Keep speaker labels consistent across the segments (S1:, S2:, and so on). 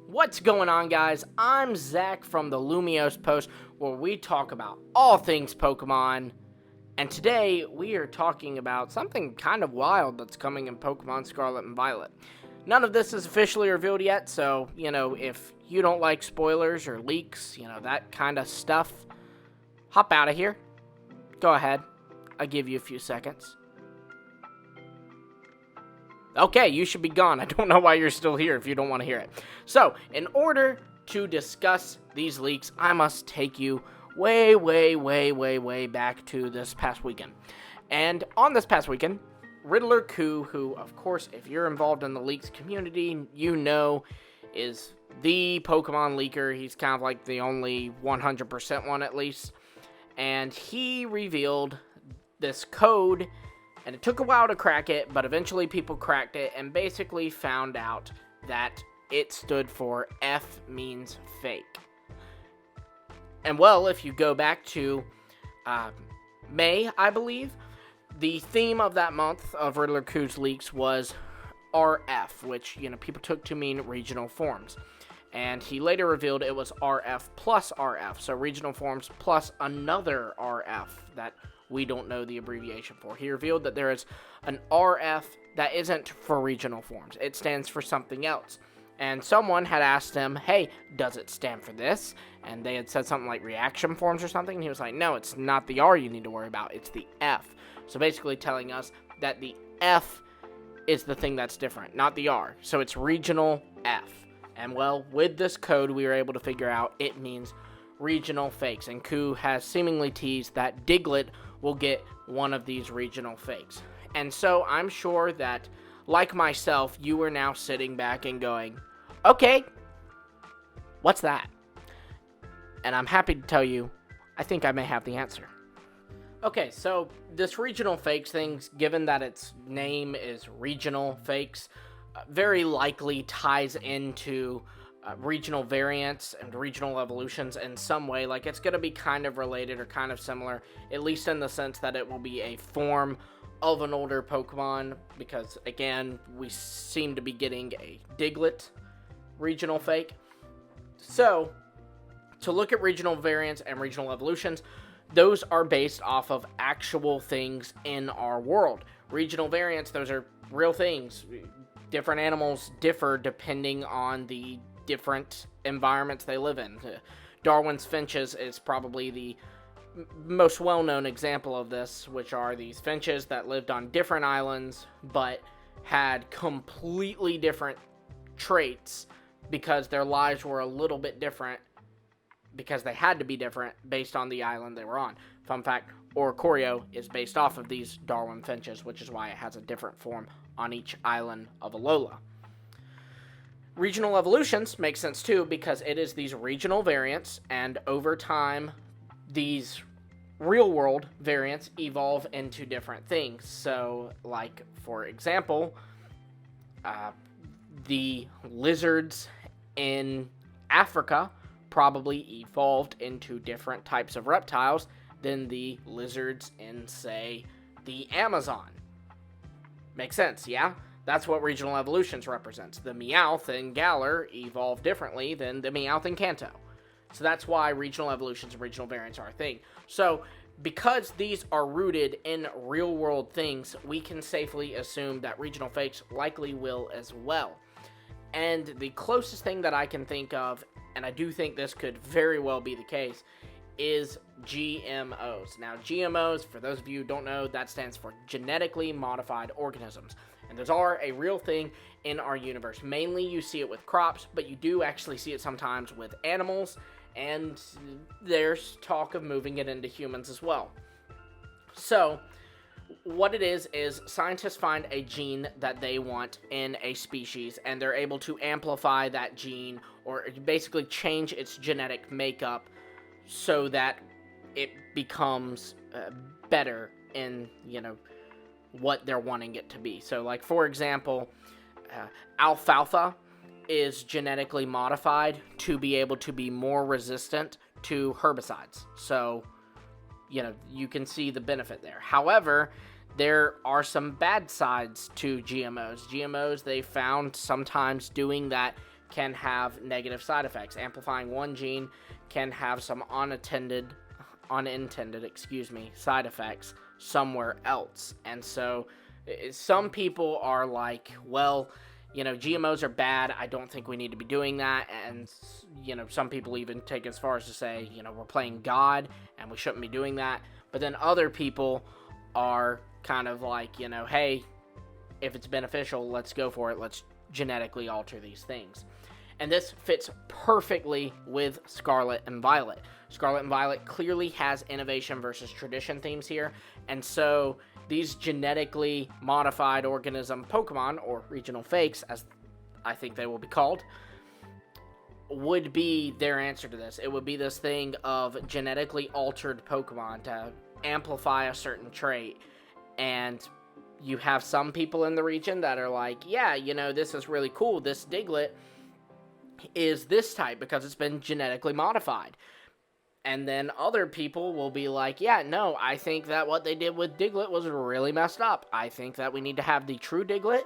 S1: What's going on, guys? I'm Zach from the Lumios Post, where we talk about all things Pokemon. And today, we are talking about something kind of wild that's coming in Pokemon Scarlet and Violet. None of this is officially revealed yet, so, if you don't like spoilers or leaks, that kind of stuff, hop out of here. Go ahead. I'll give you a few seconds. Okay, you should be gone. I don't know why you're still here if you don't want to hear it. So, in order to discuss these leaks, I must take you way back to this past weekend. And on this past weekend, Riddler Khu, who, of course, if you're involved in the leaks community, you know is the Pokemon leaker. He's kind of like the only 100% one, at least. And he revealed this code. And it took a while to crack it, but eventually people cracked it and basically found out that it stood for F means fake. And well, if you go back to May, I believe, the theme of that month of Riddler Khu's leaks was RF, which, people took to mean regional forms. And he later revealed it was RF plus RF, so regional forms plus another RF that we don't know the abbreviation for. He revealed that there is an RF that isn't for regional forms. It stands for something else. And someone had asked him, hey, does it stand for this? And they had said something like reaction forms or something. And he was like, no, it's not the R you need to worry about. It's the F. So basically telling us that the F is the thing that's different, not the R. So it's regional F. And well, with this code, we were able to figure out it means regional fakes. And Khu has seemingly teased that Diglett will get one of these regional fakes. And so I'm sure that, like myself, you are now sitting back and going, okay, what's that? And I'm happy to tell you, I think I may have the answer. Okay, so this regional fakes thing, given that its name is regional fakes, very likely ties into regional variants and regional evolutions in some way. Like, it's going to be kind of related or kind of similar, at least in the sense that it will be a form of an older Pokemon, because, again, we seem to be getting a Diglett regional fake. So, to look at regional variants and regional evolutions, those are based off of actual things in our world. Regional variants, those are real things. Different animals differ depending on the different environments they live in. Darwin's finches is probably the most well-known example of this, which are these finches that lived on different islands but had completely different traits because their lives were a little bit different because they had to be different based on the island they were on. Fun fact, Oricorio is based off of these Darwin finches, which is why it has a different form on each island of Alola. Regional evolutions make sense too because it is these regional variants, and over time, these real-world variants evolve into different things. So, like, for example, the lizards in Africa probably evolved into different types of reptiles than the lizards in, say, the Amazon. Makes sense, yeah? That's what regional evolutions represents. The Meowth in Galar evolved differently than the Meowth in Kanto. So that's why regional evolutions and regional variants are a thing. So, because these are rooted in real-world things, we can safely assume that regional fakes likely will as well. And the closest thing that I can think of, and I do think this could very well be the case, is GMOs. Now, GMOs, for those of you who don't know, that stands for genetically modified organisms. And those are a real thing in our universe. Mainly you see it with crops, but you do actually see it sometimes with animals, and there's talk of moving it into humans as well. So, what it is scientists find a gene that they want in a species, and they're able to amplify that gene, or basically change its genetic makeup so that it becomes better in, what they're wanting it to be. So, like, for example, alfalfa is genetically modified to be able to be more resistant to herbicides. So, you can see the benefit there. However, there are some bad sides to GMOs. GMOs, they found sometimes doing that can have negative side effects. Amplifying one gene can have some unintended side effects somewhere else. And so some people are like, well, GMOs are bad. I don't think we need to be doing that. And, some people even take as far as to say, we're playing God and we shouldn't be doing that. But then other people are kind of like, hey, if it's beneficial, let's go for it. Let's genetically alter these things. And this fits perfectly with Scarlet and Violet. Scarlet and Violet clearly has innovation versus tradition themes here. And so these genetically modified organism Pokemon, or regional fakes, as I think they will be called, would be their answer to this. It would be this thing of genetically altered Pokemon to amplify a certain trait. And you have some people in the region that are like, yeah, this is really cool. This Diglett is this type because it's been genetically modified. And then other people will be like, yeah, no, I think that what they did with Diglett was really messed up. I think that we need to have the true Diglett,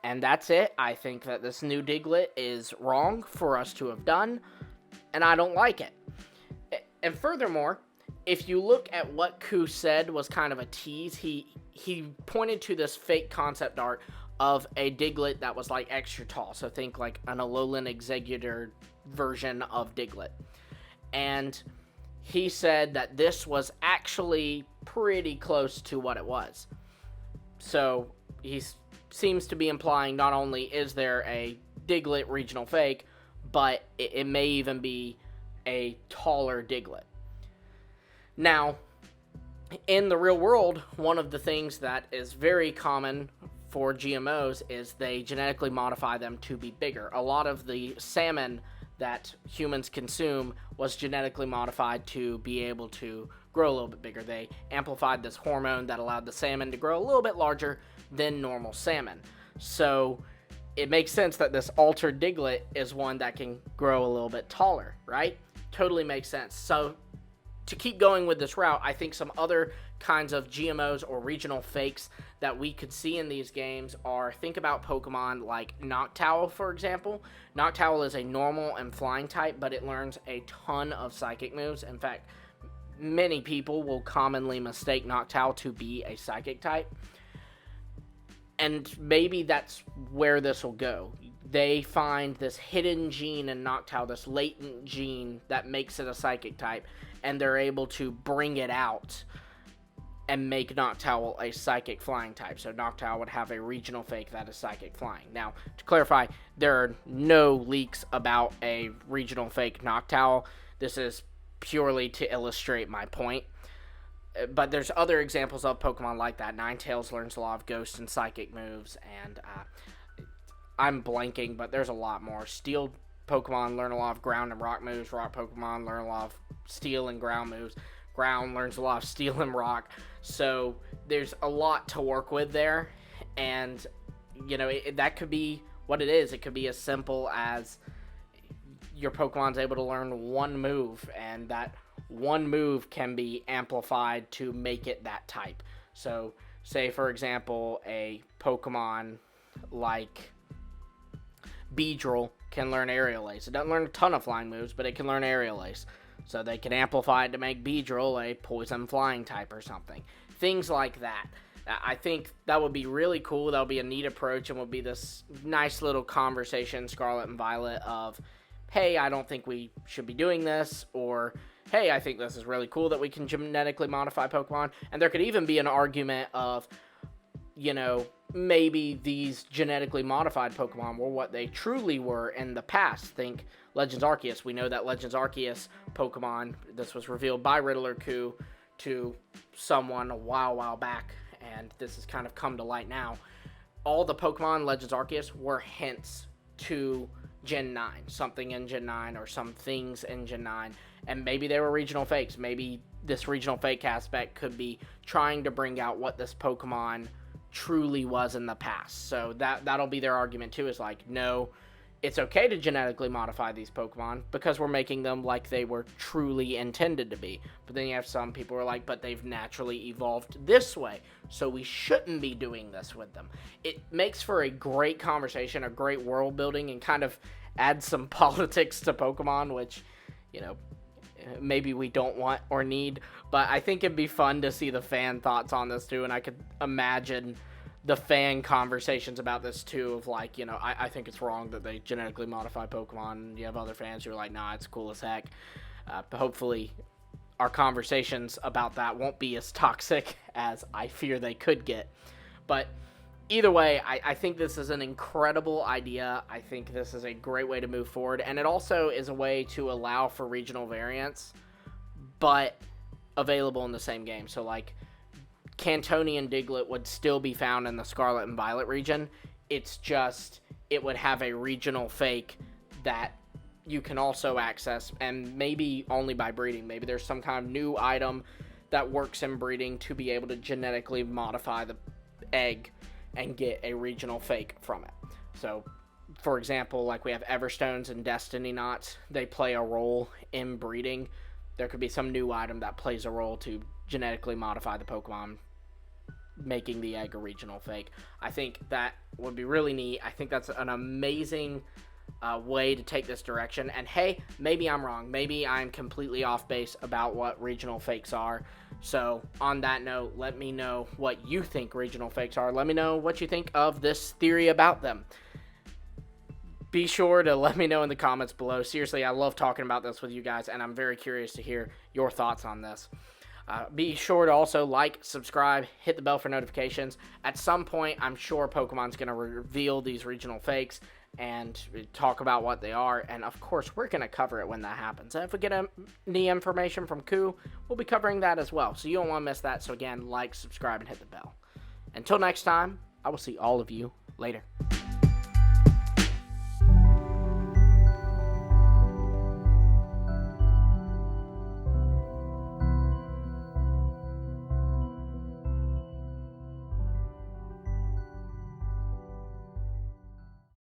S1: and that's it. I think that this new Diglett is wrong for us to have done, and I don't like it. And furthermore, if you look at what Khu said was kind of a tease, he pointed to this fake concept art of a Diglett that was like extra tall. So think like an Alolan Executor version of Diglett. And he said that this was actually pretty close to what it was. So he seems to be implying not only is there a Diglett regional fake, but it may even be a taller Diglett. Now, in the real world, one of the things that is very common for GMOs is they genetically modify them to be bigger. A lot of the salmon that humans consume was genetically modified to be able to grow a little bit bigger. They amplified this hormone that allowed the salmon to grow a little bit larger than normal salmon. So it makes sense that this altered Diglett is one that can grow a little bit taller, right? Totally makes sense. So to keep going with this route, I think some other kinds of GMOs or regional fakes that we could see in these games are, think about Pokemon like Noctowl, for example. Noctowl is a normal and flying type, but it learns a ton of psychic moves. In fact, many people will commonly mistake Noctowl to be a psychic type. And maybe that's where this will go. They find this hidden gene in Noctowl, this latent gene that makes it a psychic type, and they're able to bring it out and make Noctowl a psychic flying type. So Noctowl would have a regional fake that is psychic flying. Now, to clarify, there are no leaks about a regional fake Noctowl. This is purely to illustrate my point. But there's other examples of Pokemon like that. Ninetales learns a lot of ghost and psychic moves, and I'm blanking, but there's a lot more. Steel Pokemon learn a lot of ground and rock moves. Rock Pokemon learn a lot of steel and ground moves. Ground learns a lot of steel and rock. So there's a lot to work with there. And, that could be what it is. It could be as simple as your Pokemon's able to learn one move, and that one move can be amplified to make it that type. So, say, for example, a Pokemon like Beedrill can learn Aerial Ace. It doesn't learn a ton of flying moves, but it can learn Aerial Ace. So they can amplify it to make Beedrill a poison flying type or something. Things like that. I think that would be really cool. That would be a neat approach, and would be this nice little conversation, Scarlet and Violet, of, hey, I don't think we should be doing this, or, hey, I think this is really cool that we can genetically modify Pokemon. And there could even be an argument of, maybe these genetically modified Pokemon were what they truly were in the past. Think Legends Arceus. We know that Legends Arceus Pokemon, this was revealed by Riddler Khu to someone a while back, and this has kind of come to light now. All the Pokemon Legends Arceus were hints to Gen 9, something in Gen 9 or some things in Gen 9, and maybe they were regional fakes. Maybe this regional fake aspect could be trying to bring out what this Pokemon truly was in the past. So that'll be their argument too, is like, no, it's okay to genetically modify these Pokemon because we're making them like they were truly intended to be. But then you have some people who are like, but they've naturally evolved this way, so we shouldn't be doing this with them. It makes for a great conversation, a great world building, and kind of add some politics to Pokemon, which, you know, maybe we don't want or need, but I think it'd be fun to see the fan thoughts on this too, and I could imagine the fan conversations about this too, of like, you know, I think it's wrong that they genetically modify Pokemon. You have other fans who are like, nah, it's cool as heck. But hopefully our conversations about that won't be as toxic as I fear they could get. But either way, I think this is an incredible idea. I think this is a great way to move forward, and it also is a way to allow for regional variants, but available in the same game. So, like, Cantonian Diglett would still be found in the Scarlet and Violet region. It's just, it would have a regional fake that you can also access, and maybe only by breeding. Maybe there's some kind of new item that works in breeding to be able to genetically modify the egg and get a regional fake from it. So, for example, like we have Everstones and Destiny Knots, they play a role in breeding. There could be some new item that plays a role to genetically modify the Pokemon, making the egg a regional fake. I think that would be really neat. I think that's an amazing way to take this direction. And hey, maybe I'm wrong. Maybe I'm completely off base about what regional fakes are. So on that note, let me know what you think regional fakes are. Let me know what you think of this theory about them. Be sure to let me know in the comments below. Seriously, I love talking about this with you guys, and I'm very curious to hear your thoughts on this. Be sure to also like, subscribe, hit the bell for notifications. At some point, I'm sure Pokemon's going to reveal these regional fakes and talk about what they are. And, of course, we're going to cover it when that happens. And if we get any information from Khu, we'll be covering that as well. So you don't want to miss that. So, again, like, subscribe, and hit the bell. Until next time, I will see all of you later.